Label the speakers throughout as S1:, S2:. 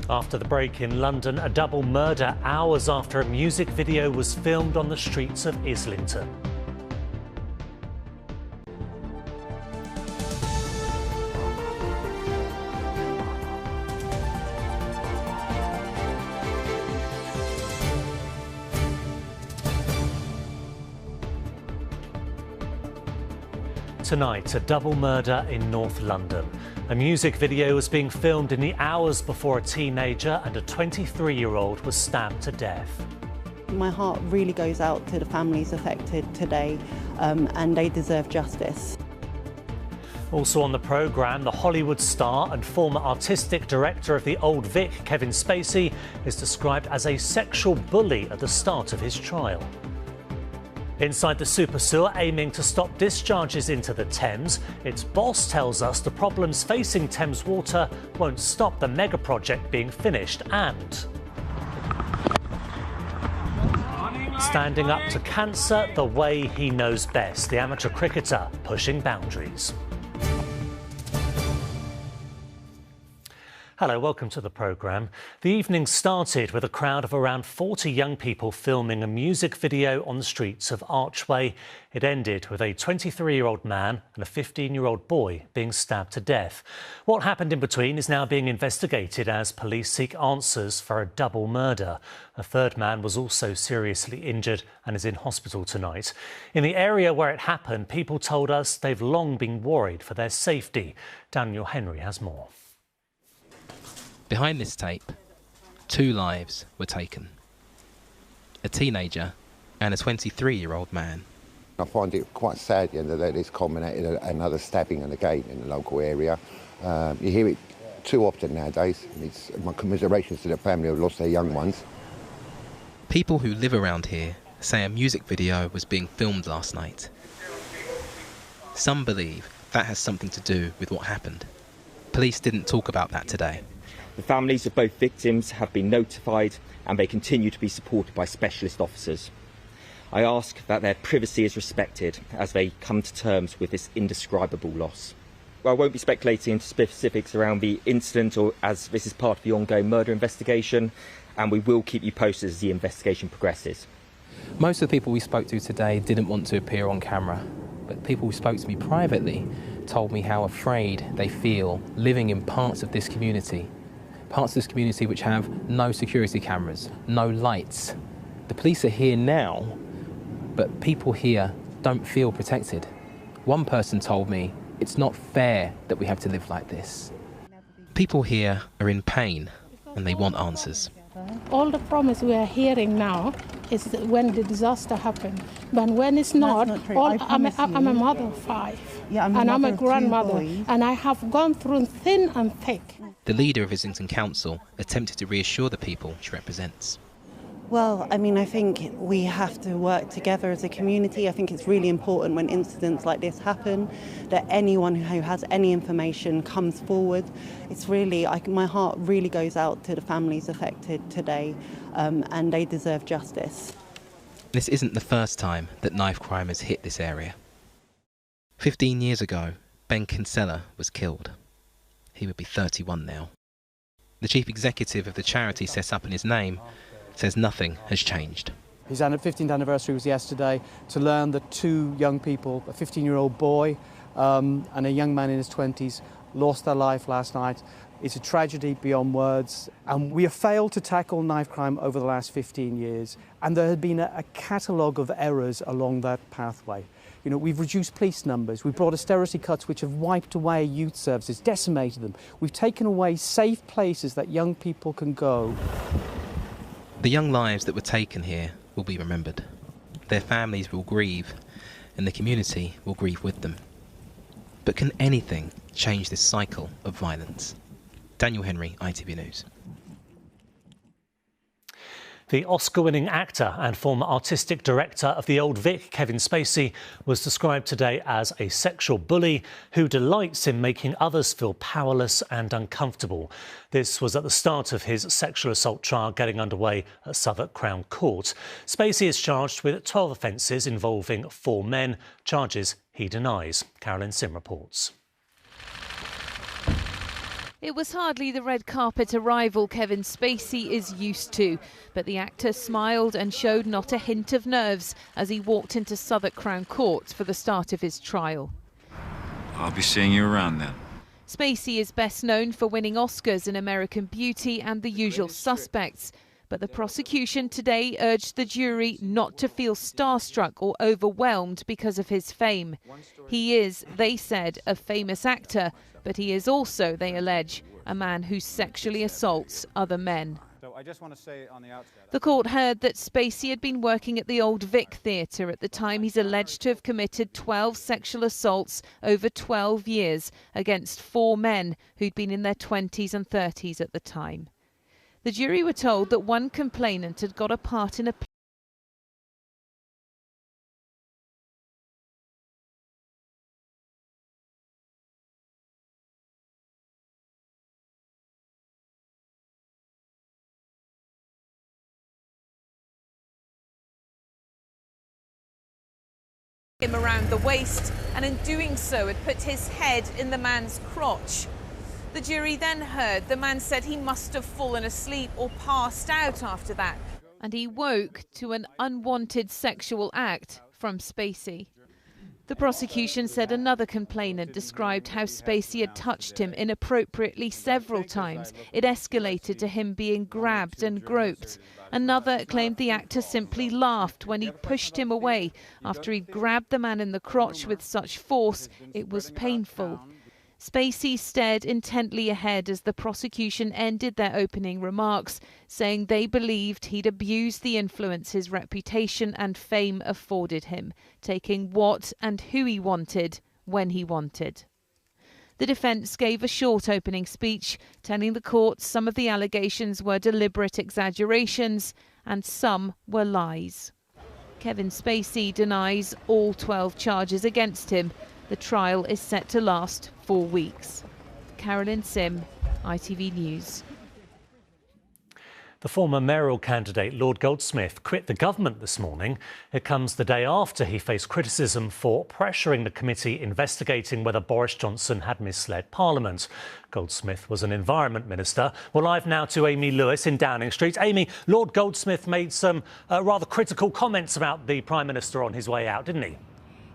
S1: After the break in London, a double murder hours after a music video was filmed on the streets of Islington. Tonight, a double murder in North London. A music video was being filmed in the hours before a teenager and a 23-year-old was stabbed to death.
S2: My heart really goes out to the families affected today, and they deserve justice.
S1: Also on the programme, the Hollywood star and former artistic director of the Old Vic, Kevin Spacey, is described as a sexual bully at the start of his trial. Inside the super sewer, aiming to stop discharges into the Thames, its boss tells us the problems facing Thames Water won't stop the mega project being finished, and standing up to cancer the way he knows best, the amateur cricketer pushing boundaries. Hello, welcome to the programme. The evening started with a crowd of around 40 young people filming a music video on the streets of Archway. It ended with a 23-year-old man and a 15-year-old boy being stabbed to death. What happened in between is now being investigated as police seek answers for a double murder. A third man was also seriously injured and is in hospital tonight. In the area where it happened, people told us they've long been worried for their safety. Daniel Henry has more.
S3: Behind this tape, 2 lives were taken. A teenager and a 23-year-old man.
S4: I find it quite sad that it's culminated in another stabbing and again in the local area. You hear it too often nowadays. It's my commiserations to the family who have lost their young ones.
S3: People who live around here say a music video was being filmed last night. Some believe that has something to do with what happened. Police didn't talk about that today.
S5: The families of both victims have been notified and they continue to be supported by specialist officers. I ask that their privacy is respected as they come to terms with this indescribable loss. Well, I won't be speculating into specifics around the incident, or as this is part of the ongoing murder investigation, and we will keep you posted as the investigation progresses.
S3: Most of the people we spoke to today didn't want to appear on camera, but people who spoke to me privately told me how afraid they feel living in parts of this community which have no security cameras, no lights. The police are here now, but people here don't feel protected. One person told me it's not fair that we have to live like this. People here are in pain and they want answers.
S6: All the promise we are hearing now is when the disaster happened. But when it's not I'm a mother of 5, and I'm a grandmother, and I have gone through thin and thick.
S3: The leader of Islington Council attempted to reassure the people she represents.
S2: Well, I mean, I think we have to work together as a community. I think it's really important when incidents like this happen that anyone who has any information comes forward. It's really, my heart really goes out to the families affected today, and they deserve justice.
S3: This isn't the first time that knife crime has hit this area. 15 years ago, Ben Kinsella was killed. He would be 31 now. The chief executive of the charity set up in his name says nothing has changed.
S7: His 15th anniversary was yesterday. To learn that 2 young people, a 15-year-old boy and a young man in his 20s, lost their life last night. It's a tragedy beyond words. And we have failed to tackle knife crime over the last 15 years. And there has been a catalogue of errors along that pathway. You know, we've reduced police numbers, we've brought austerity cuts which have wiped away youth services, decimated them. We've taken away safe places that young people can go.
S3: The young lives that were taken here will be remembered. Their families will grieve, and the community will grieve with them. But can anything change this cycle of violence? Daniel Henry, ITV News.
S1: The Oscar-winning actor and former artistic director of the Old Vic, Kevin Spacey, was described today as a sexual bully who delights in making others feel powerless and uncomfortable. This was at the start of his sexual assault trial getting underway at Southwark Crown Court. Spacey is charged with 12 offences involving 4 men, charges he denies. Carolyn Sim reports.
S8: It was hardly the red carpet arrival Kevin Spacey is used to, but the actor smiled and showed not a hint of nerves as he walked into Southwark Crown Court for the start of his trial.
S9: I'll be seeing you around then.
S8: Spacey is best known for winning Oscars in American Beauty and The Usual Suspects, but the prosecution today urged the jury not to feel starstruck or overwhelmed because of his fame. He is, they said, a famous actor, but he is also, they allege, a man who sexually assaults other men. The court heard that Spacey had been working at the Old Vic Theatre at the time he's alleged to have committed 12 sexual assaults over 12 years against 4 men who'd been in their 20s and 30s at the time. The jury were told that one complainant had got a part in a him around the waist, and in doing so had put his head in the man's crotch. The jury then heard the man said he must have fallen asleep or passed out after that, and he woke to an unwanted sexual act from Spacey. The prosecution said another complainant described how Spacey had touched him inappropriately several times. It escalated to him being grabbed and groped. Another claimed the actor simply laughed when he pushed him away after he'd grabbed the man in the crotch with such force it was painful. Spacey stared intently ahead as the prosecution ended their opening remarks, saying they believed he'd abused the influence his reputation and fame afforded him, taking what and who he wanted when he wanted. The defence gave a short opening speech, telling the court some of the allegations were deliberate exaggerations and some were lies. Kevin Spacey denies all 12 charges against him. The trial is set to last 4 weeks. Carolyn Sim, ITV News.
S1: The former mayoral candidate Lord Goldsmith quit the government this morning. It comes the day after he faced criticism for pressuring the committee investigating whether Boris Johnson had misled Parliament. Goldsmith was an environment minister. We're live now to Amy Lewis in Downing Street. Amy, Lord Goldsmith made some rather critical comments about the Prime Minister on his way out, didn't he?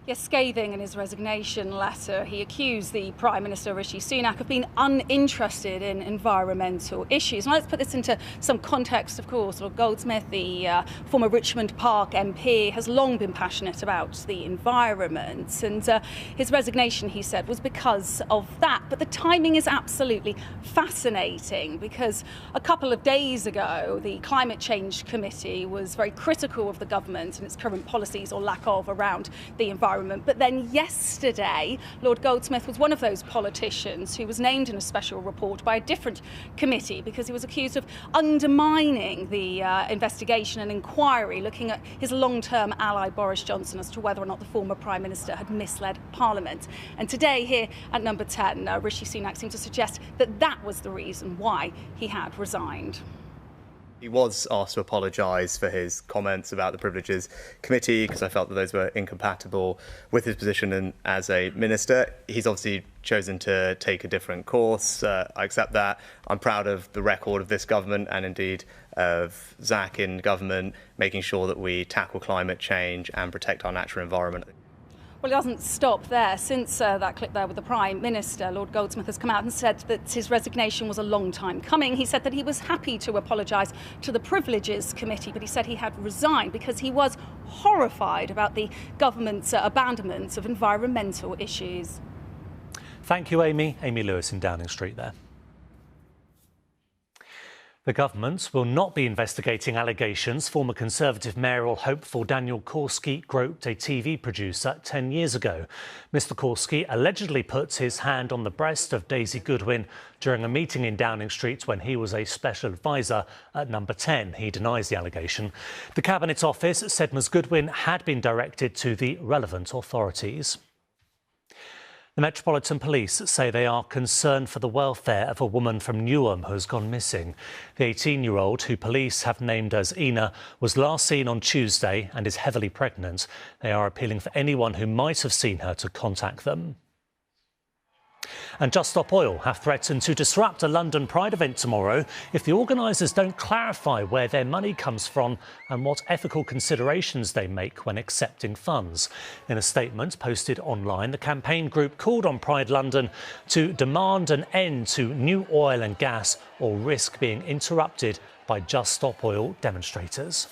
S10: Yes, scathing in his resignation letter. He accused the Prime Minister, Rishi Sunak, of being uninterested in environmental issues. Now, let's put this into some context, of course. Lord Goldsmith, the former Richmond Park MP, has long been passionate about the environment. And his resignation, he said, was because of that. But the timing is absolutely fascinating because a couple of days ago, the Climate Change Committee was very critical of the government and its current policies or lack of around the environment. But then yesterday, Lord Goldsmith was one of those politicians who was named in a special report by a different committee because he was accused of undermining the investigation and inquiry looking at his long-term ally Boris Johnson as to whether or not the former Prime Minister had misled Parliament. And today here at number 10, Rishi Sunak seemed to suggest that that was the reason why he had resigned.
S11: He was asked to apologise for his comments about the Privileges Committee because I felt that those were incompatible with his position as a minister. He's obviously chosen to take a different course. I accept that. I'm proud of the record of this government and indeed of Zach in government, making sure that we tackle climate change and protect our natural environment.
S10: Well, it doesn't stop there. Since that clip there with the Prime Minister, Lord Goldsmith has come out and said that his resignation was a long time coming. He said that he was happy to apologise to the Privileges Committee, but he said he had resigned because he was horrified about the government's abandonment of environmental issues.
S1: Thank you, Amy. Amy Lewis in Downing Street there. The government will not be investigating allegations former Conservative mayoral hopeful Daniel Korski groped a TV producer 10 years ago. Mr Korski allegedly put his hand on the breast of Daisy Goodwin during a meeting in Downing Street when he was a special advisor at number 10. He denies the allegation. The Cabinet Office said Ms Goodwin had been directed to the relevant authorities. The Metropolitan Police say they are concerned for the welfare of a woman from Newham who has gone missing. The 18-year-old, who police have named as Ina, was last seen on Tuesday and is heavily pregnant. They are appealing for anyone who might have seen her to contact them. And Just Stop Oil have threatened to disrupt a London Pride event tomorrow if the organisers don't clarify where their money comes from and what ethical considerations they make when accepting funds. In a statement posted online, the campaign group called on Pride London to demand an end to new oil and gas or risk being interrupted by Just Stop Oil demonstrators.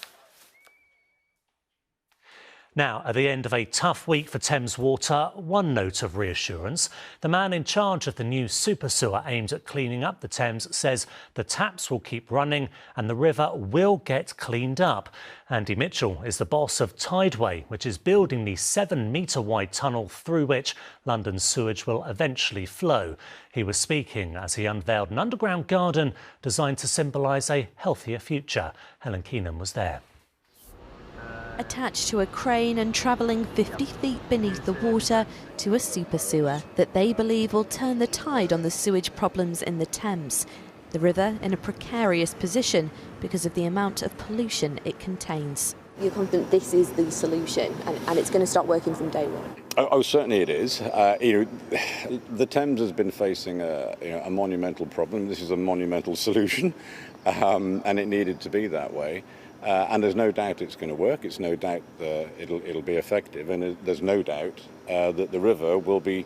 S1: Now, at the end of a tough week for Thames Water, one note of reassurance. The man in charge of the new super sewer aimed at cleaning up the Thames says the taps will keep running and the river will get cleaned up. Andy Mitchell is the boss of Tideway, which is building the 7-metre-wide tunnel through which London's sewage will eventually flow. He was speaking as he unveiled an underground garden designed to symbolise a healthier future. Helen Keenan was there.
S12: Attached to a crane and travelling 50 feet beneath the water to a super sewer that they believe will turn the tide on the sewage problems in the Thames. The river in a precarious position because of the amount of pollution it contains.
S13: You're confident this is the solution and it's going to start working from day one?
S14: Oh, certainly it is. The Thames has been facing a monumental problem. This is a monumental solution, and it needed to be that way. And there's no doubt it's going to work. It's no doubt it'll be effective, and there's no doubt that the river will be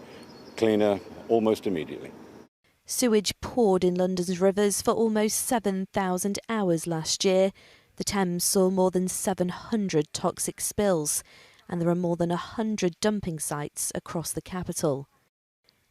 S14: cleaner almost immediately.
S12: Sewage poured in London's rivers for almost 7,000 hours last year. The Thames saw more than 700 toxic spills, and there are more than 100 dumping sites across the capital.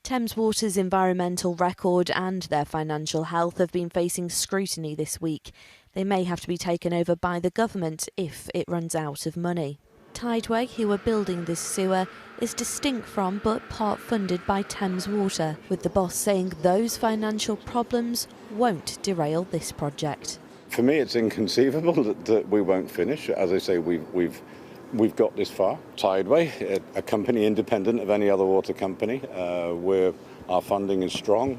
S12: Thames Water's environmental record and their financial health have been facing scrutiny this week. They may have to be taken over by the government if it runs out of money. Tideway, who are building this sewer, is distinct from but part funded by Thames Water, with the boss saying those financial problems won't derail this project.
S14: For me, it's inconceivable that we won't finish. As I say, we've got this far. Tideway, a company independent of any other water company, where our funding is strong,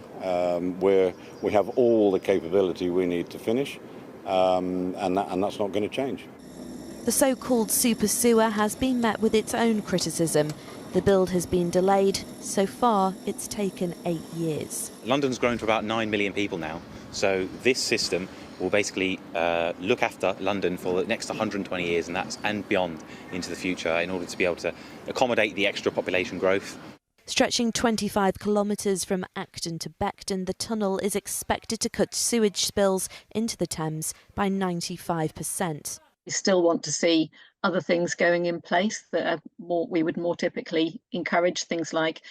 S14: where we have all the capability we need to finish, and that's not going to change.
S12: The so-called super sewer has been met with its own criticism. The build has been delayed. So far, it's taken 8 years.
S15: London's grown to about 9 million people now, so this system will basically look after London for the next 120 years and beyond into the future in order to be able to accommodate the extra population growth.
S12: Stretching 25 kilometres from Acton to Beckton, the tunnel is expected to cut sewage spills into the Thames by 95%.
S16: We still want to see other things going in place that are we would more typically encourage, things like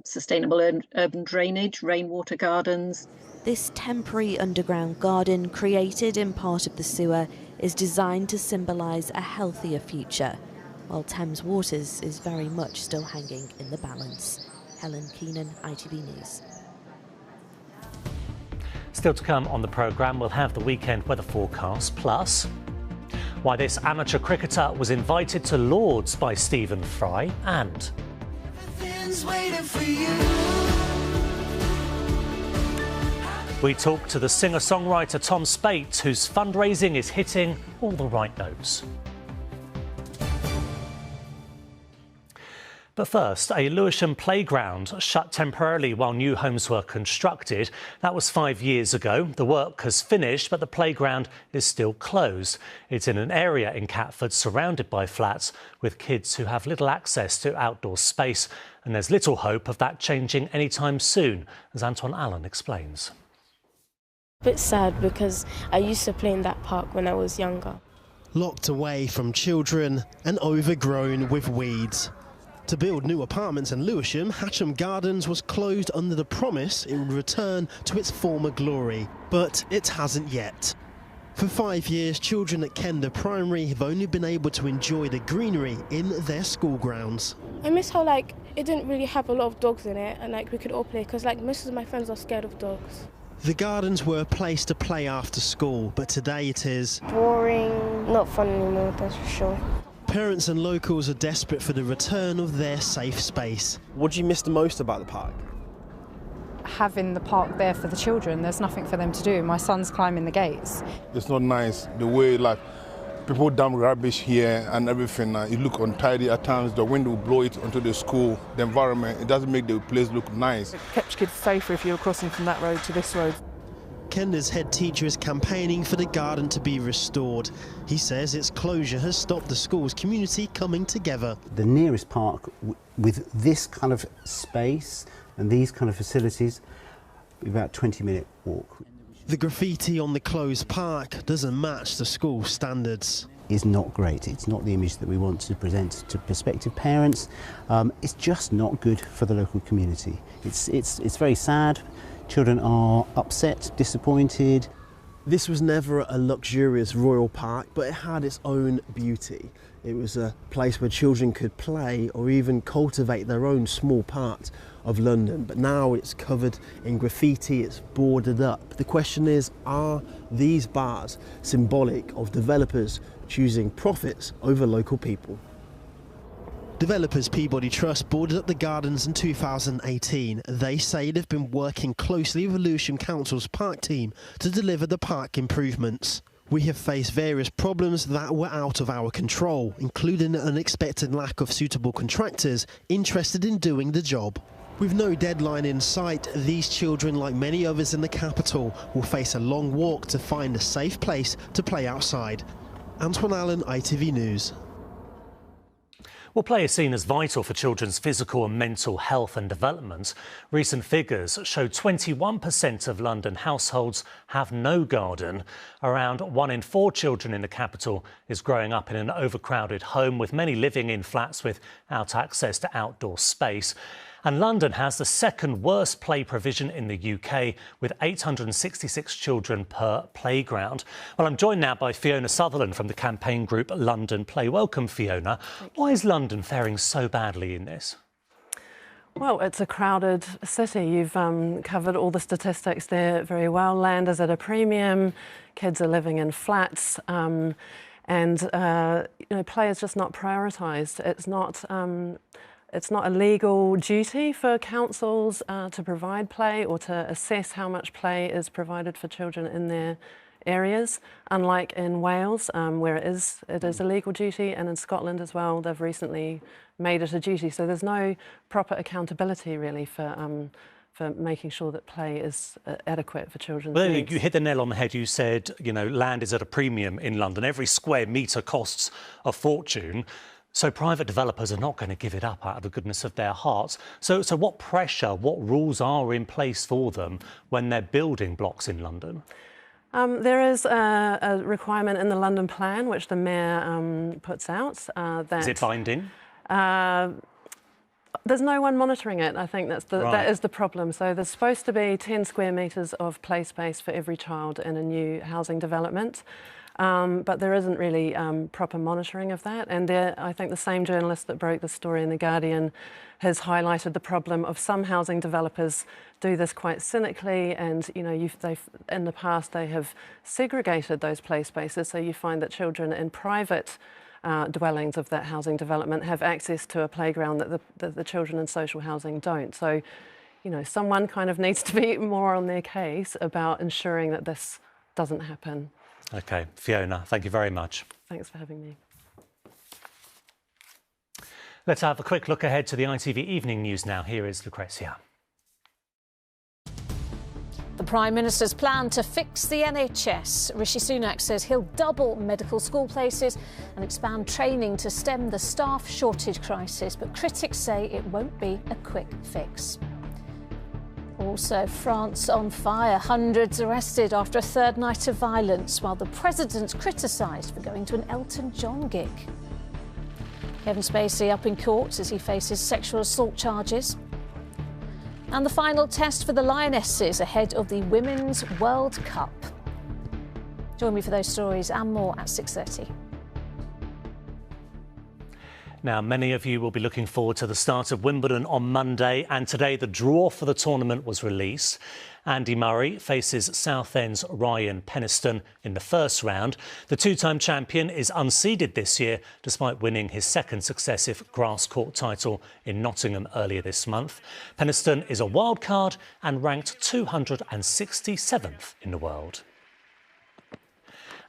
S16: sustainable urban drainage, rainwater gardens.
S12: This temporary underground garden, created in part of the sewer, is designed to symbolise a healthier future, while Thames Waters is very much still hanging in the balance. Helen Keenan, ITV News.
S1: Still to come on the programme, we'll have the weekend weather forecast, plus why this amateur cricketer was invited to Lord's by Stephen Fry, and we talk to the singer-songwriter Tom Spate, whose fundraising is hitting all the right notes. But first, a Lewisham playground shut temporarily while new homes were constructed. That was 5 years ago. The work has finished, but the playground is still closed. It's in an area in Catford surrounded by flats with kids who have little access to outdoor space. And there's little hope of that changing anytime soon, as Anton Allen explains.
S17: A bit sad because I used to play in that park when I was younger.
S18: Locked away from children and overgrown with weeds. To build new apartments in Lewisham, Hatcham Gardens was closed under the promise it would return to its former glory, but it hasn't yet. For 5 years, children at Kenda Primary have only been able to enjoy the greenery in their school grounds.
S17: I miss how it didn't really have a lot of dogs in it, and we could all play, because most of my friends are scared of dogs.
S18: The gardens were a place to play after school, but today it is
S17: boring, not fun anymore, that's for sure.
S18: Parents and locals are desperate for the return of their safe space.
S19: What do you miss the most about the park?
S20: Having the park there for the children. There's nothing for them to do. My son's climbing the gates.
S21: It's not nice the way People dump rubbish here and everything. It look untidy at times. The wind will blow it onto the school. The environment, it doesn't make the place look nice.
S22: It keeps kids safer if you're crossing from that road to this road.
S18: Kenda's head teacher is campaigning for the garden to be restored. He says its closure has stopped the school's community coming together.
S23: The nearest park with this kind of space and these kind of facilities, about a 20-minute walk.
S18: The graffiti on the closed park doesn't match the school standards.
S23: Is not great. It's not the image that we want to present to prospective parents. It's just not good for the local community. It's very sad. Children are upset, disappointed.
S19: This was never a luxurious royal park, but it had its own beauty. It was a place where children could play or even cultivate their own small part of London. But now it's covered in graffiti, it's boarded up. The question is, are these bars symbolic of developers choosing profits over local people?
S18: Developers Peabody Trust boarded up the gardens in 2018. They say they've been working closely with Lewisham Council's park team to deliver the park improvements. We have faced various problems that were out of our control, including an unexpected lack of suitable contractors interested in doing the job. With no deadline in sight, these children, like many others in the capital, will face a long walk to find a safe place to play outside. Antoine Allen, ITV News.
S1: Well, play is seen as vital for children's physical and mental health and development. Recent figures show 21% of London households have no garden. Around 1 in 4 children in the capital is growing up in an overcrowded home, with many living in flats without access to outdoor space. And London has the second worst play provision in the UK, with 866 children per playground. Well, I'm joined now by Fiona Sutherland from the campaign group London Play. Welcome, Fiona. Why is London faring so badly in this?
S24: Well, it's a crowded city. You've covered all the statistics there very well. Land is at a premium, kids are living in flats, and play is just not prioritised. It's not a legal duty for councils to provide play or to assess how much play is provided for children in their areas, unlike in Wales, where it is a legal duty, and in Scotland as well, they've recently made it a duty. So there's no proper accountability really for making sure that play is adequate for children's needs.
S1: You hit the nail on the head. You said, land is at a premium in London. Every square metre costs a fortune. So private developers are not going to give it up out of the goodness of their hearts. So what pressure, what rules are in place for them when they're building blocks in London?
S24: There is a requirement in the London plan, which the Mayor puts out.
S1: Is it binding?
S24: There's no one monitoring it. I think that is the problem. So there's supposed to be 10 square metres of play space for every child in a new housing development. But there isn't really proper monitoring of that. And I think the same journalist that broke the story in The Guardian has highlighted the problem of some housing developers do this quite cynically, and in the past they have segregated those play spaces, so you find that children in private dwellings of that housing development have access to a playground that the children in social housing don't. So, someone kind of needs to be more on their case about ensuring that this doesn't happen.
S1: OK, Fiona, thank you very much.
S24: Thanks for having me.
S1: Let's have a quick look ahead to the ITV Evening News now. Here is Lucrezia.
S25: The Prime Minister's plan to fix the NHS. Rishi Sunak says he'll double medical school places and expand training to stem the staff shortage crisis, but critics say it won't be a quick fix. Also, France on fire. Hundreds arrested after a third night of violence, while the president criticised for going to an Elton John gig. Kevin Spacey up in court as he faces sexual assault charges. And the final test for the Lionesses ahead of the Women's World Cup. Join me for those stories and more at 6:30.
S1: Now, many of you will be looking forward to the start of Wimbledon on Monday, and today the draw for the tournament was released. Andy Murray faces Southend's Ryan Peniston in the first round. The two-time champion is unseeded this year, despite winning his second successive grass court title in Nottingham earlier this month. Peniston is a wild card and ranked 267th in the world.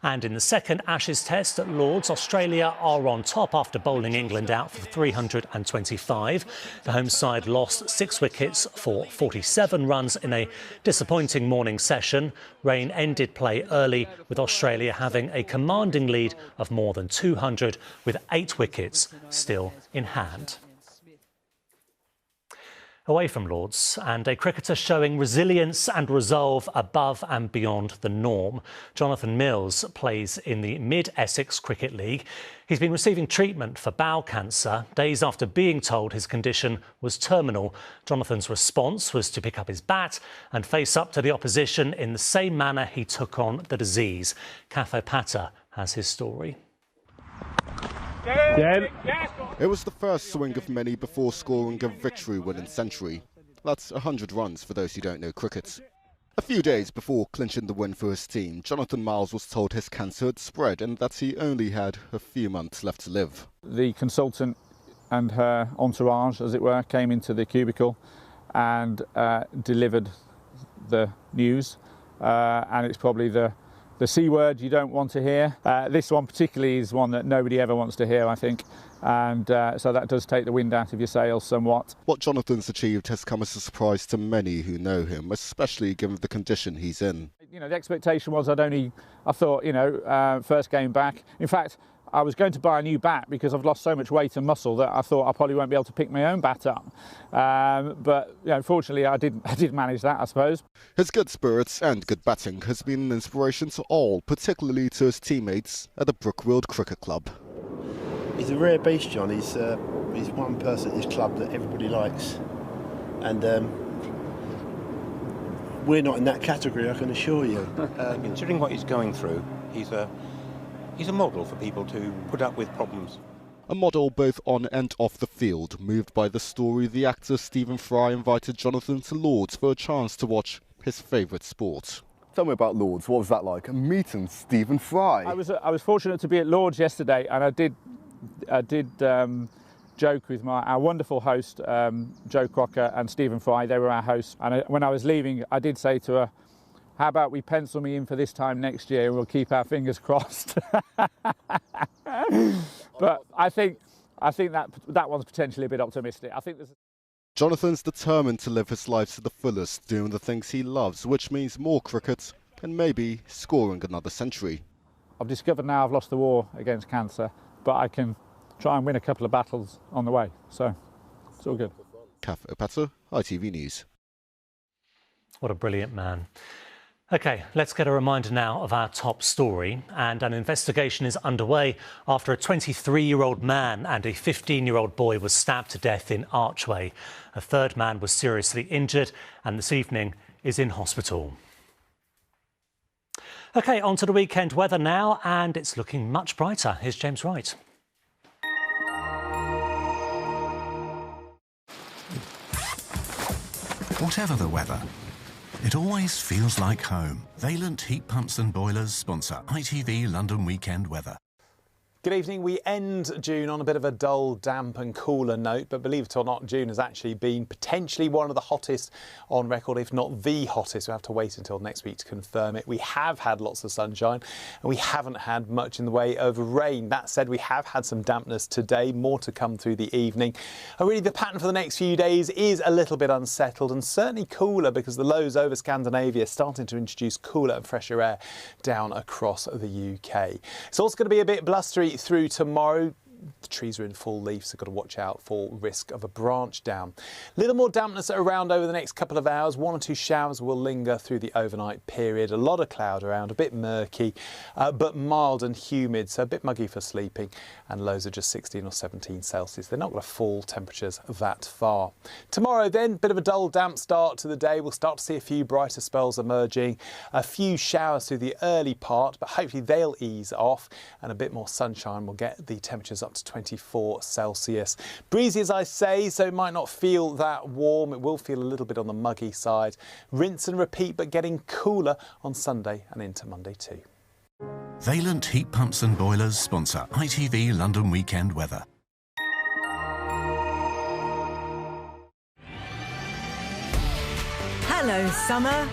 S1: And in the second Ashes test at Lords, Australia are on top after bowling England out for 325. The home side lost 6 wickets for 47 runs in a disappointing morning session. Rain ended play early, with Australia having a commanding lead of more than 200, with 8 wickets still in hand. Away from Lords, and a cricketer showing resilience and resolve above and beyond the norm. Jonathan Mills plays in the Mid-Essex Cricket League. He's been receiving treatment for bowel cancer. Days after being told his condition was terminal, Jonathan's response was to pick up his bat and face up to the opposition in the same manner he took on the disease. Kafo Patter has his story.
S2: It was the first swing of many before scoring a victory-winning century. That's 100 runs for those who don't know cricket. A few days before clinching the win for his team, Jonathan Miles was told his cancer had spread and that he only had a few months left to live.
S4: The consultant and her entourage, as it were, came into the cubicle and delivered the news. And it's probably the C word you don't want to hear. This one particularly is one that nobody ever wants to hear, I think. And so that does take the wind out of your sails somewhat.
S2: What Jonathan's achieved has come as a surprise to many who know him, especially given the condition he's in.
S4: You know, the expectation was I thought, you know, first game back. In fact, I was going to buy a new bat because I've lost so much weight and muscle that I thought I probably won't be able to pick my own bat up. But you know, fortunately, I did manage that, I suppose.
S2: His good spirits and good batting has been an inspiration to all, particularly to his teammates at the Brookfield Cricket Club.
S19: He's a rare beast, John. He's one person at this club that everybody likes, and we're not in that category, I can assure you.
S5: Considering what he's going through, he's a model for people to put up with problems.
S2: A model both on and off the field. Moved by the story, the actor Stephen Fry invited Jonathan to Lords for a chance to watch his favourite sport.
S6: Tell me about Lords. What was that like? Meeting Stephen Fry.
S4: I was fortunate to be at Lords yesterday, and I did joke with our wonderful host, Joe Crocker and Stephen Fry. They were our hosts, and when I was leaving, I did say to her, "How about we pencil me in for this time next year and we'll keep our fingers crossed." But I think that one's potentially a bit optimistic. I think
S2: Jonathan's determined to live his life to the fullest, doing the things he loves, which means more cricket and maybe scoring another century.
S4: I've discovered now I've lost the war against cancer, but I can try and win a couple of battles on the way. So it's all good.
S2: Kafo Patter, ITV News.
S1: What a brilliant man. OK, let's get a reminder now of our top story. And an investigation is underway after a 23-year-old man and a 15-year-old boy was stabbed to death in Archway. A third man was seriously injured and this evening is in hospital. OK, on to the weekend weather now, and it's looking much brighter. Here's James Wright.
S7: Whatever the weather, it always feels like home. Vaillant Heat Pumps and Boilers sponsor ITV London Weekend Weather.
S26: Good evening. We end June on a bit of a dull, damp and cooler note, but believe it or not, June has actually been potentially one of the hottest on record, if not the hottest. We have to wait until next week to confirm it. We have had lots of sunshine and we haven't had much in the way of rain. That said, we have had some dampness today, more to come through the evening. And really the pattern for the next few days is a little bit unsettled and certainly cooler because the lows over Scandinavia are starting to introduce cooler and fresher air down across the UK. It's also going to be a bit blustery through tomorrow. The trees are in full leaf, so got to watch out for risk of a branch down. A little more dampness around over the next couple of hours. 1 or 2 showers will linger through the overnight period. A lot of cloud around, a bit murky, but mild and humid, so a bit muggy for sleeping. And lows are just 16 or 17 Celsius. They're not going to fall temperatures that far. Tomorrow then, bit of a dull, damp start to the day. We'll start to see a few brighter spells emerging. A few showers through the early part, but hopefully they'll ease off. And a bit more sunshine will get the temperatures up to 24 Celsius. Breezy, as I say, so it might not feel that warm. It will feel a little bit on the muggy side. Rinse and repeat, but getting cooler on Sunday and into Monday too.
S7: Vaillant Heat Pumps and Boilers sponsor ITV London Weekend Weather.
S27: Hello, summer.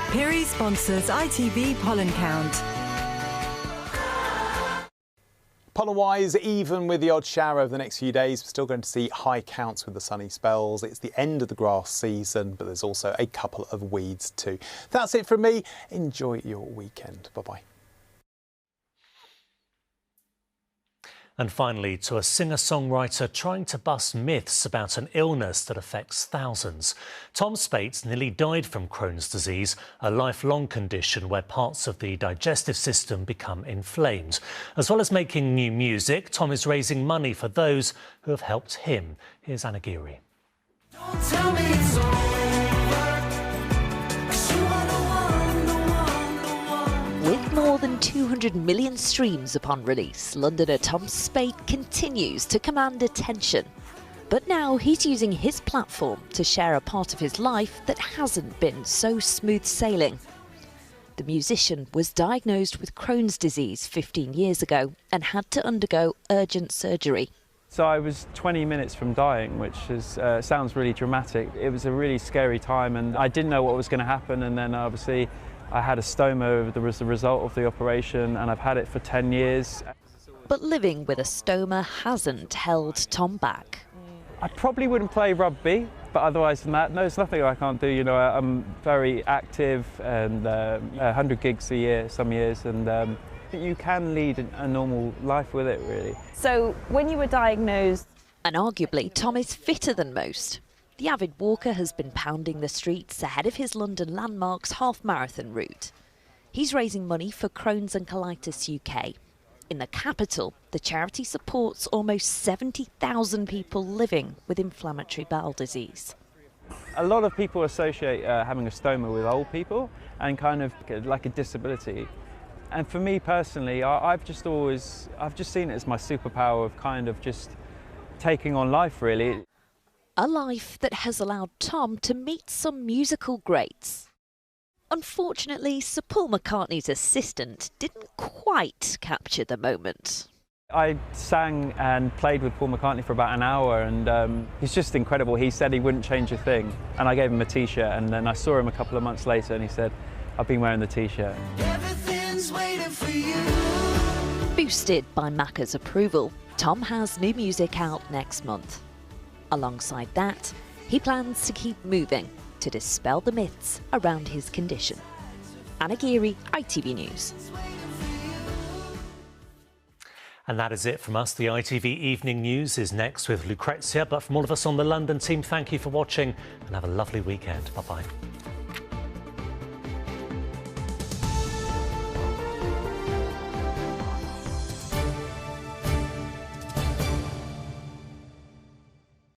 S27: Piri sponsors ITV Pollen Count.
S26: Pollen-wise, even with the odd shower over the next few days, we're still going to see high counts with the sunny spells. It's the end of the grass season, but there's also a couple of weeds too. That's it from me. Enjoy your weekend. Bye-bye.
S1: And finally, to a singer-songwriter trying to bust myths about an illness that affects thousands. Tom Spacey nearly died from Crohn's disease, a lifelong condition where parts of the digestive system become inflamed. As well as making new music, Tom is raising money for those who have helped him. Here's Anna Geary.
S3: Don't tell me it's over.
S8: With more than 200 million streams upon release, Londoner Tom Spacey continues to command attention. But now he's using his platform to share a part of his life that hasn't been so smooth sailing. The musician was diagnosed with Crohn's disease 15 years ago and had to undergo urgent surgery.
S9: So I was 20 minutes from dying, which sounds really dramatic. It was a really scary time and I didn't know what was going to happen, and then obviously I had a stoma as a result of the operation, and I've had it for 10 years.
S8: But living with a stoma hasn't held Tom back.
S9: I probably wouldn't play rugby, but otherwise than that, no, there's nothing I can't do. You know, I'm very active and 100 gigs a year some years, and you can lead a normal life with it, really.
S8: So when you were diagnosed... And arguably, Tom is fitter than most. The avid walker has been pounding the streets ahead of his London Landmarks half-marathon route. He's raising money for Crohn's and Colitis UK. In the capital, the charity supports almost 70,000 people living with inflammatory bowel disease.
S9: A lot of people associate having a stoma with old people and kind of like a disability. And for me personally, I've just seen it as my superpower of kind of just taking on life, really.
S8: A life that has allowed Tom to meet some musical greats. Unfortunately, Sir Paul McCartney's assistant didn't quite capture the moment.
S9: I sang and played with Paul McCartney for about an hour, and he's just incredible. He said he wouldn't change a thing, and I gave him a T-shirt, and then I saw him a couple of months later and he said, I've been wearing the T-shirt.
S3: Everything's waiting for you.
S8: Boosted by Macca's approval, Tom has new music out next month. Alongside that, he plans to keep moving to dispel the myths around his condition. Anna Geary, ITV News.
S1: And that is it from us. The ITV Evening News is next with Lucrezia. But from all of us on the London team, thank you for watching and have a lovely weekend. Bye-bye.